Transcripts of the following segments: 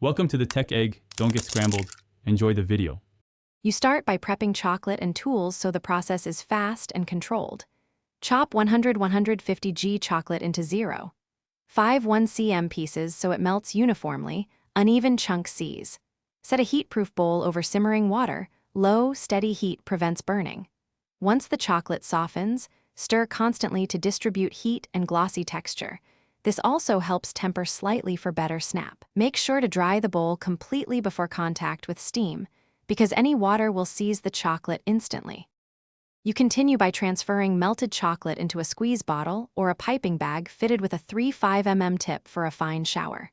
Welcome to the Tech Egg. Don't get scrambled. Enjoy the video. You start by prepping chocolate and tools so the process is fast and controlled. Chop 100-150 g chocolate into 0.5 1 cm pieces so it melts uniformly, uneven chunks seize. Set a heat-proof bowl over simmering water. Low, steady heat prevents burning. Once the chocolate softens, stir constantly to distribute heat and glossy texture. This also helps temper slightly for better snap. Make sure to dry the bowl completely before contact with steam, because any water will seize the chocolate instantly. You continue by transferring melted chocolate into a squeeze bottle or a piping bag fitted with a 3-5 mm tip for a fine shower.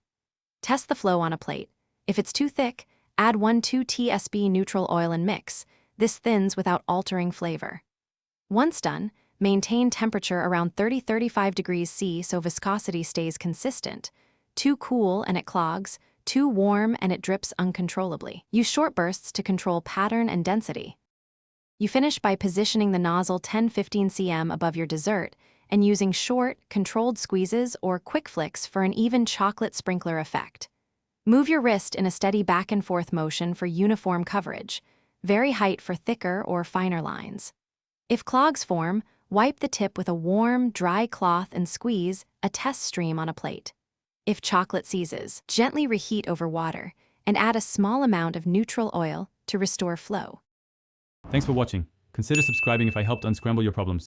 Test the flow on a plate. If it's too thick, add 1-2 tsp neutral oil and mix. This thins without altering flavor. Once done, maintain temperature around 30-35 degrees C so viscosity stays consistent. Too cool and it clogs, too warm and it drips uncontrollably. Use short bursts to control pattern and density. You finish by positioning the nozzle 10-15 cm above your dessert and using short, controlled squeezes or quick flicks for an even chocolate sprinkler effect. Move your wrist in a steady back and forth motion for uniform coverage. Vary height for thicker or finer lines. If clogs form, wipe the tip with a warm, dry cloth and squeeze a test stream on a plate. If chocolate seizes, gently reheat over water and add a small amount of neutral oil to restore flow. Thanks for watching. Consider subscribing if I helped unscramble your problems.